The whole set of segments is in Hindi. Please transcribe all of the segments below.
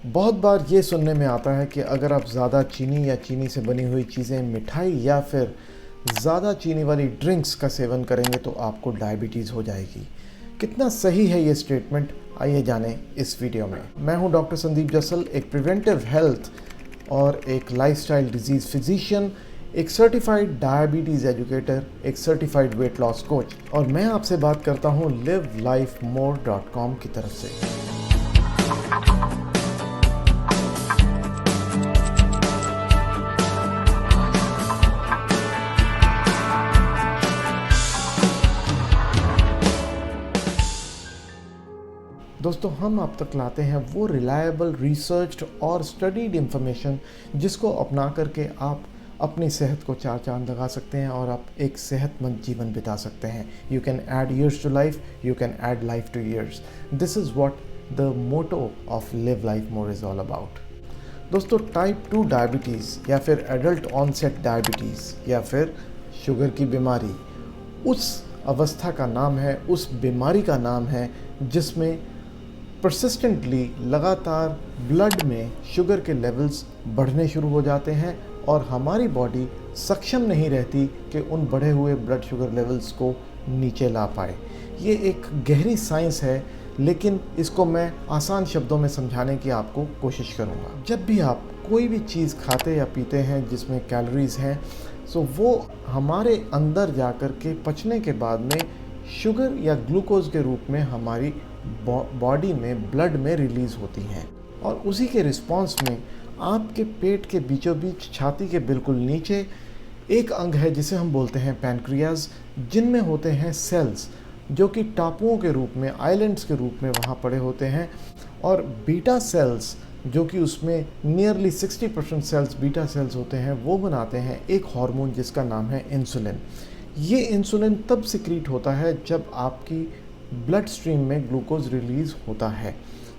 बहुत बार ये सुनने में आता है कि अगर आप ज़्यादा चीनी या चीनी से बनी हुई चीज़ें, मिठाई या फिर ज़्यादा चीनी वाली ड्रिंक्स का सेवन करेंगे तो आपको डायबिटीज़ हो जाएगी। कितना सही है ये स्टेटमेंट, आइए जानें इस वीडियो में। मैं हूं डॉक्टर संदीप जसल, एक प्रिवेंटिव हेल्थ और एक लाइफस्टाइल डिजीज़ फिजिशियन, एक सर्टिफाइड डायबिटीज़ एजुकेटर, एक सर्टिफाइड वेट लॉस कोच, और मैं आपसे बात करता हूं livelifemore.com की तरफ से। दोस्तों, हम आप तक लाते हैं वो रिलायबल, रिसर्च्ड और स्टडीड इंफॉर्मेशन जिसको अपना करके आप अपनी सेहत को चार चांद लगा सकते हैं और आप एक सेहतमंद जीवन बिता सकते हैं। You can add years to life, you can add life to years. This is what the motto of live life more is all about. दोस्तों, टाइप 2 डायबिटीज़ या फिर एडल्ट ऑनसेट डायबिटीज़ या फिर शुगर की बीमारी उस अवस्था का नाम है, उस बीमारी का नाम है जिसमें परसिस्टेंटली लगातार ब्लड में शुगर के लेवल्स बढ़ने शुरू हो जाते हैं और हमारी बॉडी सक्षम नहीं रहती कि उन बढ़े हुए ब्लड शुगर लेवल्स को नीचे ला पाए। ये एक गहरी साइंस है, लेकिन इसको मैं आसान शब्दों में समझाने की आपको कोशिश करूँगा। जब भी आप कोई भी चीज़ खाते या पीते हैं जिसमें कैलोरीज़ हैं, सो वो हमारे अंदर जा कर के पचने के बाद में शुगर या ग्लूकोज के रूप में हमारी बॉडी में, ब्लड में रिलीज़ होती हैं, और उसी के रिस्पॉन्स में आपके पेट के बीचों बीच, छाती के बिल्कुल नीचे एक अंग है जिसे हम बोलते हैं पैनक्रियाज, जिनमें होते हैं सेल्स जो कि टापुओं के रूप में, आइलैंड्स के रूप में वहाँ पड़े होते हैं, और बीटा सेल्स जो कि उसमें नियरली 60% सेल्स बीटा सेल्स होते हैं, वो बनाते हैं एक हार्मोन जिसका नाम है इंसुलिन। ये इंसुलिन तब सिक्रीट होता है जब आपकी ब्लड स्ट्रीम में ग्लूकोज रिलीज़ होता है,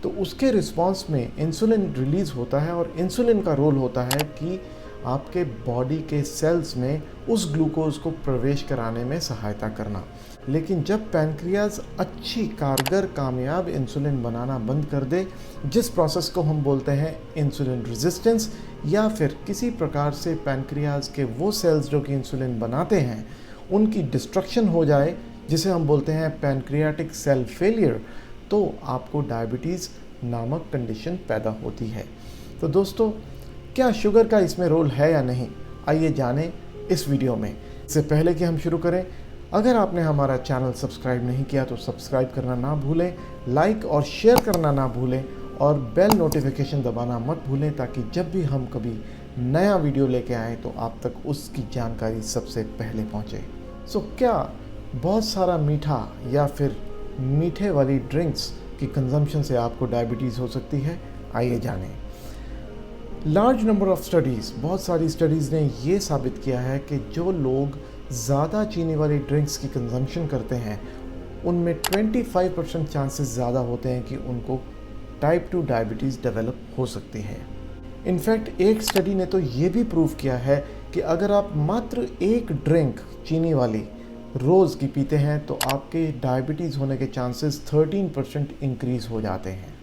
तो उसके रिस्पॉन्स में इंसुलिन रिलीज़ होता है, और इंसुलिन का रोल होता है कि आपके बॉडी के सेल्स में उस ग्लूकोज को प्रवेश कराने में सहायता करना। लेकिन जब पैनक्रियाज अच्छी, कारगर, कामयाब इंसुलिन बनाना बंद कर दे, जिस प्रोसेस को हम बोलते हैं इंसुलिन रेजिस्टेंस, या फिर किसी प्रकार से पैनक्रियाज के वो सेल्स जो कि इंसुलिन बनाते हैं उनकी डिस्ट्रक्शन हो जाए, जिसे हम बोलते हैं पैनक्रियाटिक सेल फेलियर, तो आपको डायबिटीज़ नामक कंडीशन पैदा होती है। तो दोस्तों, क्या शुगर का इसमें रोल है या नहीं, आइए जानें इस वीडियो में। इससे पहले कि हम शुरू करें, अगर आपने हमारा चैनल सब्सक्राइब नहीं किया तो सब्सक्राइब करना ना भूलें, लाइक और शेयर करना ना भूलें, और बेल नोटिफिकेशन दबाना मत भूलें, ताकि जब भी हम कभी नया वीडियो लेके आएँ तो आप तक उसकी जानकारी सबसे पहले पहुँचे। सो क्या बहुत सारा मीठा या फिर मीठे वाली ड्रिंक्स की कंजम्पशन से आपको डायबिटीज़ हो सकती है? आइए जानें। लार्ज नंबर ऑफ स्टडीज़, बहुत सारी स्टडीज़ ने ये साबित किया है कि जो लोग ज़्यादा चीनी वाली ड्रिंक्स की कंजम्पशन करते हैं उनमें 25% चांसेस ज़्यादा होते हैं कि उनको टाइप 2 डायबिटीज़ डेवलप हो सकती है। इनफैक्ट एक स्टडी ने तो ये भी प्रूव किया है कि अगर आप मात्र एक ड्रिंक चीनी वाली रोज़ की पीते हैं तो आपके डायबिटीज़ होने के चांसेस 13% इंक्रीज़ हो जाते हैं।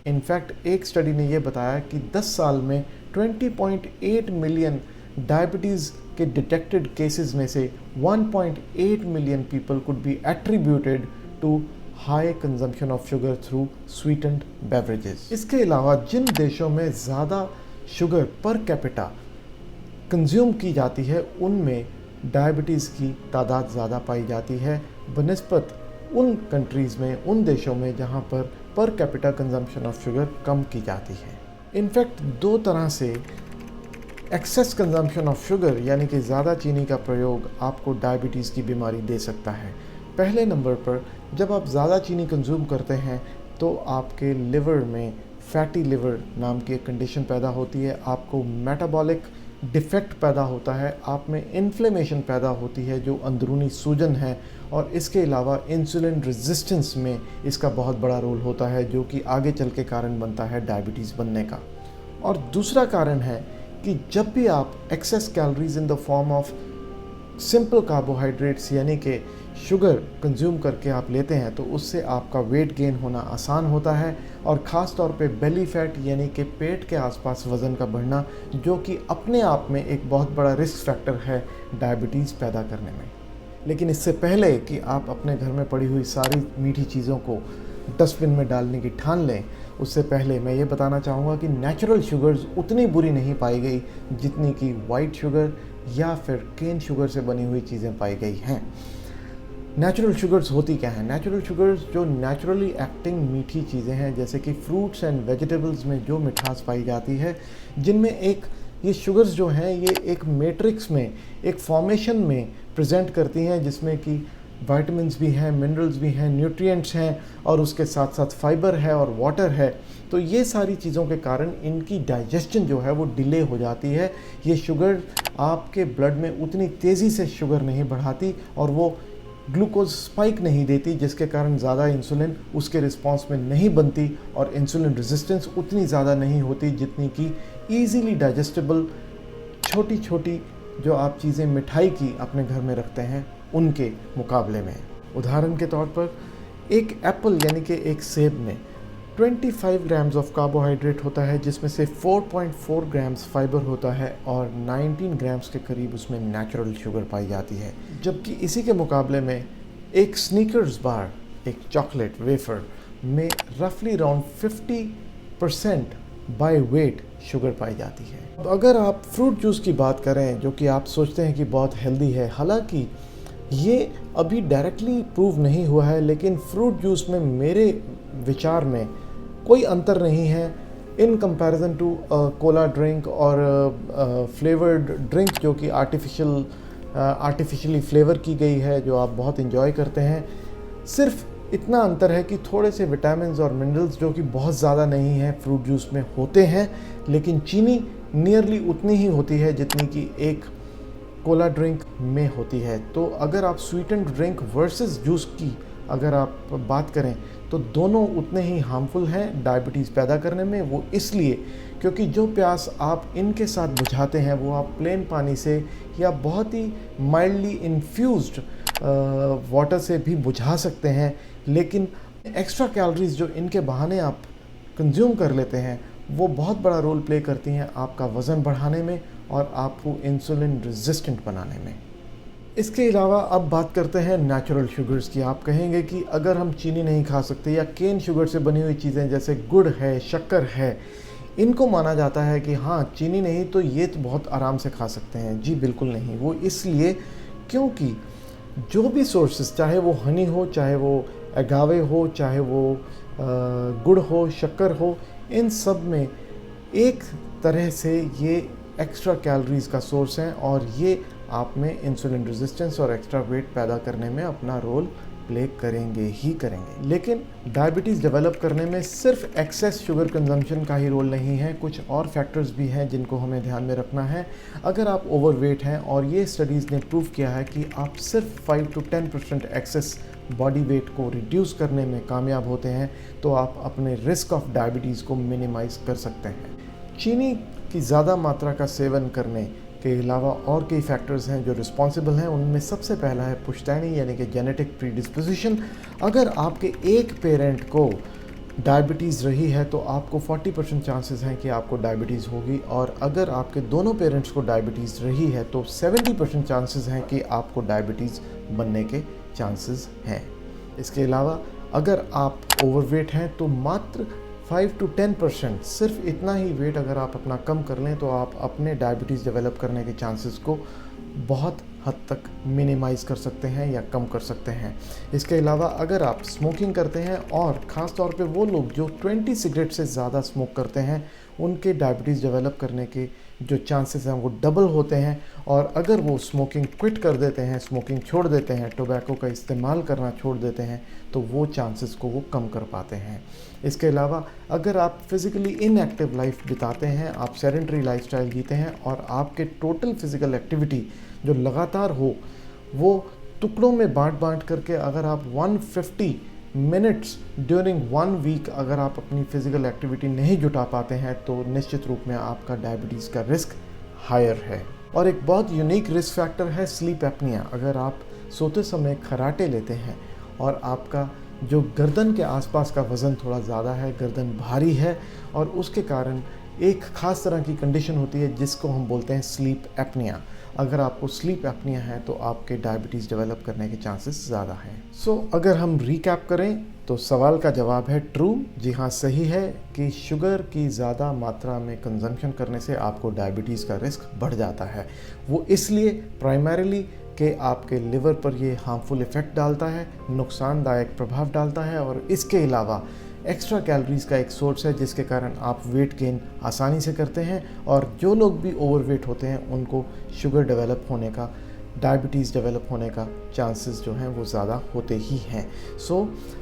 इनफैक्ट एक स्टडी ने यह बताया कि 10 साल में 20.8 मिलियन डायबिटीज़ के डिटेक्टेड केसेस में से 1.8 मिलियन people could be attributed to high consumption of sugar through sweetened beverages. इसके अलावा जिन देशों में ज़्यादा शुगर पर कैपिटा कंज्यूम की जाती है उनमें डायबिटीज़ की तादाद ज़्यादा पाई जाती है बनिस्बत उन कंट्रीज़ में, उन देशों में जहाँ per capita consumption of sugar कम की जाती है। इनफैक्ट दो तरह से एक्सेस कंजम्पशन ऑफ शुगर यानी कि ज़्यादा चीनी का प्रयोग आपको डायबिटीज़ की बीमारी दे सकता है। पहले नंबर पर, जब आप ज़्यादा चीनी कंज्यूम करते हैं तो आपके लिवर में फैटी लिवर नाम की एक कंडीशन पैदा होती है, आपको मेटाबॉलिक डिफेक्ट पैदा होता है, आप में इन्फ्लेमेशन पैदा होती है जो अंदरूनी सूजन है, और इसके अलावा इंसुलिन रेजिस्टेंस में इसका बहुत बड़ा रोल होता है जो कि आगे चल के कारण बनता है डायबिटीज़ बनने का। और दूसरा कारण है कि जब भी आप excess calories in the form of simple carbohydrates यानी कि शुगर कंज्यूम करके आप लेते हैं तो उससे आपका वेट गेन होना आसान होता है, और ख़ास तौर पे बेली फैट यानी कि पेट के आसपास वज़न का बढ़ना, जो कि अपने आप में एक बहुत बड़ा रिस्क फैक्टर है डायबिटीज़ पैदा करने में। लेकिन इससे पहले कि आप अपने घर में पड़ी हुई सारी मीठी चीज़ों को डस्टबिन में डालने की ठान लें, उससे पहले मैं ये बताना चाहूँगा कि नेचुरल शुगर्स उतनी बुरी नहीं पाई गई जितनी कि वाइट शुगर या फिर केन शुगर से बनी हुई चीज़ें पाई गई हैं। नेचुरल शुगर्स होती क्या हैं? नेचुरल शुगर्स जो नेचुरली एक्टिंग मीठी चीज़ें हैं, जैसे कि फ्रूट्स एंड वेजिटेबल्स में जो मिठास पाई जाती है, जिनमें एक ये शुगर्स जो हैं ये एक मैट्रिक्स में, एक फॉर्मेशन में प्रेजेंट करती हैं, जिसमें कि विटामिन्स भी हैं, मिनरल्स भी हैं, न्यूट्रिएंट्स हैं, और उसके साथ साथ फाइबर है और वाटर है। तो ये सारी चीज़ों के कारण इनकी डाइजेशन जो है वो डिले हो जाती है। ये शुगर आपके ब्लड में उतनी तेज़ी से शुगर नहीं बढ़ाती और वो ग्लूकोज स्पाइक नहीं देती, जिसके कारण ज़्यादा इंसुलिन उसके रिस्पांस में नहीं बनती और इंसुलिन रेजिस्टेंस उतनी ज़्यादा नहीं होती जितनी कि ईज़िली डाइजेस्टेबल छोटी छोटी जो आप चीज़ें मिठाई की अपने घर में रखते हैं उनके मुकाबले में। उदाहरण के तौर पर एक एप्पल यानी कि एक सेब में 25 ग्राम्स ऑफ कार्बोहाइड्रेट होता है, जिसमें से 4.4 ग्राम्स फाइबर होता है और 19 ग्राम्स के करीब उसमें नेचुरल शुगर पाई जाती है। जबकि इसी के मुकाबले में एक स्नीकर्स बार, एक चॉकलेट वेफर में रफली अराउंड 50% बाय वेट शुगर पाई जाती है। अब अगर आप फ्रूट जूस की बात करें, जो कि आप सोचते हैं कि बहुत हेल्दी है, हालांकि ये अभी डायरेक्टली प्रूव नहीं हुआ है, लेकिन फ्रूट जूस में मेरे विचार में कोई अंतर नहीं है in comparison to cola drink और फ्लेवर्ड ड्रिंक जो कि आर्टिफिशियली फ्लेवर की गई है, जो आप बहुत इंजॉय करते हैं। सिर्फ इतना अंतर है कि थोड़े से विटामिन्स और मिनरल्स जो कि बहुत ज़्यादा नहीं है फ्रूट जूस में होते हैं, लेकिन चीनी नियरली उतनी ही होती है जितनी कि एक कोला ड्रिंक में होती है। तो अगर आप स्वीटेंड ड्रिंक वर्सेस जूस की अगर आप बात करें तो दोनों उतने ही हार्मफुल हैं डायबिटीज़ पैदा करने में। वो इसलिए क्योंकि जो प्यास आप इनके साथ बुझाते हैं वो आप प्लेन पानी से या बहुत ही माइल्डली इन्फ्यूज्ड वाटर से भी बुझा सकते हैं, लेकिन एक्स्ट्रा कैलोरीज जो इनके बहाने आप कंज्यूम कर लेते हैं वो बहुत बड़ा रोल प्ले करती हैं आपका वज़न बढ़ाने में और आपको इंसुलिन रेजिस्टेंट बनाने में। इसके अलावा अब बात करते हैं नेचुरल शुगर्स की। आप कहेंगे कि अगर हम चीनी नहीं खा सकते या केन शुगर से बनी हुई चीज़ें जैसे गुड़ है, शक्कर है, इनको माना जाता है कि हाँ चीनी नहीं तो ये तो बहुत आराम से खा सकते हैं। जी बिल्कुल नहीं। वो इसलिए क्योंकि जो भी सोर्सेस, चाहे वो हनी हो, चाहे वो अगावे हो, चाहे वो गुड़ हो, शक्कर हो, इन सब में एक तरह से ये एक्स्ट्रा कैलोरीज का सोर्स हैं और ये आप में इंसुलिन रेजिस्टेंस और एक्स्ट्रा वेट पैदा करने में अपना रोल प्ले करेंगे ही करेंगे। लेकिन डायबिटीज़ डेवलप करने में सिर्फ एक्सेस शुगर कंजम्पशन का ही रोल नहीं है, कुछ और फैक्टर्स भी हैं जिनको हमें ध्यान में रखना है। अगर आप ओवरवेट हैं, और ये स्टडीज़ ने प्रूव किया है कि आप सिर्फ 5 to 10% एक्सेस बॉडी वेट को रिड्यूस करने में कामयाब होते हैं, तो आप अपने रिस्क ऑफ डायबिटीज़ को मिनिमाइज़ कर सकते हैं। चीनी की ज़्यादा मात्रा का सेवन करने के अलावा और कई फैक्टर्स हैं जो रिस्पॉन्सिबल हैं। उनमें सबसे पहला है पुश्तैनी यानी कि जेनेटिक प्रीडिस्पोजिशन। अगर आपके एक पेरेंट को डायबिटीज़ रही है तो आपको 40% चांसेस हैं कि आपको डायबिटीज़ होगी, और अगर आपके दोनों पेरेंट्स को डायबिटीज़ रही है तो 70% चांसेस हैं कि आपको डायबिटीज़ बनने के चांसेस हैं। इसके अलावा अगर आप ओवरवेट हैं तो मात्र 5 to 10%, सिर्फ इतना ही वेट अगर आप अपना कम कर लें तो आप अपने डायबिटीज़ डेवलप करने के चांसेस को बहुत हद तक मिनिमाइज़ कर सकते हैं या कम कर सकते हैं। इसके अलावा अगर आप स्मोकिंग करते हैं, और ख़ास तौर पे वो लोग जो 20 सिगरेट से ज़्यादा स्मोक करते हैं, उनके डायबिटीज़ डेवलप करने के जो चांसेस हैं वो डबल होते हैं। और अगर वो स्मोकिंग क्विट कर देते हैं, स्मोकिंग छोड़ देते हैं, टोबैको का इस्तेमाल करना छोड़ देते हैं, तो वो चांसेस को वो कम कर पाते हैं। इसके अलावा अगर आप फिज़िकली इनएक्टिव लाइफ बिताते हैं, आप सेडेंटरी लाइफस्टाइल जीते हैं, और आपके टोटल फिज़िकल एक्टिविटी जो लगातार हो वो टुकड़ों में बांट करके अगर आप 150 मिनट्स ड्यूरिंग 1 वीक अगर आप अपनी फ़िज़िकल एक्टिविटी नहीं जुटा पाते हैं, तो निश्चित रूप में आपका डायबिटीज़ का रिस्क हायर है। और एक बहुत यूनिक रिस्क फैक्टर है स्लीप एपनिया। अगर आप सोते समय खर्राटे लेते हैं और आपका जो गर्दन के आसपास का वज़न थोड़ा ज़्यादा है, गर्दन भारी है और उसके कारण एक ख़ास तरह की कंडीशन होती है जिसको हम बोलते हैं स्लीप एपनिया। अगर आपको स्लीप एपनिया है तो आपके डायबिटीज़ डेवलप करने के चांसेस ज़्यादा हैं। अगर हम रिकैप करें तो सवाल का जवाब है ट्रू, जी हाँ सही है कि शुगर की ज़्यादा मात्रा में कंजम्पशन करने से आपको डायबिटीज़ का रिस्क बढ़ जाता है। वो इसलिए प्राइमरीली कि आपके लिवर पर ये हार्मफुल इफ़ेक्ट डालता है, नुकसानदायक प्रभाव डालता है और इसके अलावा एक्स्ट्रा कैलोरीज़ का एक सोर्स है जिसके कारण आप वेट गेन आसानी से करते हैं और जो लोग भी ओवरवेट होते हैं उनको शुगर डेवलप होने का, डायबिटीज़ डेवलप होने का चांसेस जो हैं वो ज़्यादा होते ही हैं।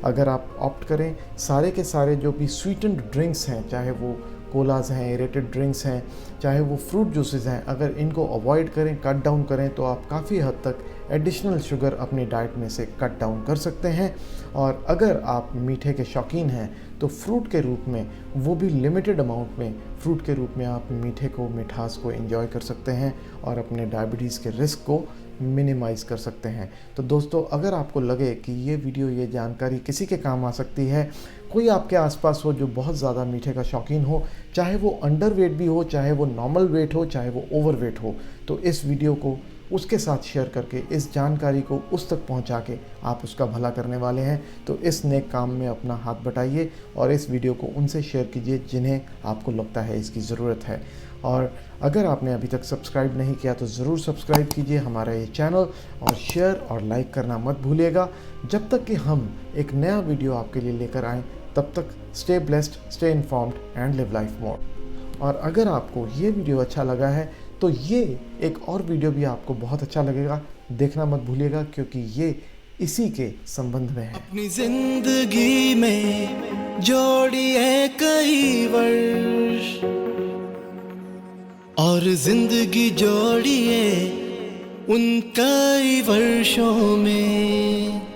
अगर आप ऑप्ट करें सारे के सारे जो भी स्वीटेंड ड्रिंक्स हैं, चाहे वो कोलाज हैं, एरेटेड ड्रिंक्स हैं, चाहे वो फ्रूट जूसेस हैं, अगर इनको अवॉइड करें, कट डाउन करें तो आप काफ़ी हद तक एडिशनल शुगर अपनी डाइट में से कट डाउन कर सकते हैं। और अगर आप मीठे के शौकीन हैं तो फ्रूट के रूप में, वो भी लिमिटेड अमाउंट में, फ्रूट के रूप में आप मीठे को, मिठास को एंजॉय कर सकते हैं और अपने डायबिटीज़ के रिस्क को मिनिमाइज़ कर सकते हैं। तो दोस्तों, अगर आपको लगे कि ये वीडियो, ये जानकारी किसी के काम आ सकती है, कोई आपके आसपास हो जो बहुत ज़्यादा मीठे का शौकीन हो, चाहे वो अंडर वेट भी हो, चाहे वो नॉर्मल वेट हो, चाहे वो ओवर वेट हो, तो इस वीडियो को उसके साथ शेयर करके, इस जानकारी को उस तक पहुंचा के आप उसका भला करने वाले हैं। तो इस नेक काम में अपना हाथ बटाइए और इस वीडियो को उनसे शेयर कीजिए जिन्हें आपको लगता है इसकी ज़रूरत है। और अगर आपने अभी तक सब्सक्राइब नहीं किया तो ज़रूर सब्सक्राइब कीजिए हमारा ये चैनल और शेयर और लाइक करना मत भूलिएगा। जब तक कि हम एक नया वीडियो आपके लिए लेकर आएँ, तब तक stay blessed, stay informed and live life मोर। और अगर आपको ये वीडियो अच्छा लगा है तो ये एक और वीडियो भी आपको बहुत अच्छा लगेगा, देखना मत भूलिएगा क्योंकि ये इसी के संबंध में है। अपनी जिंदगी में जोड़िए कई वर्ष और जिंदगी जोड़िए उन कई वर्षों में।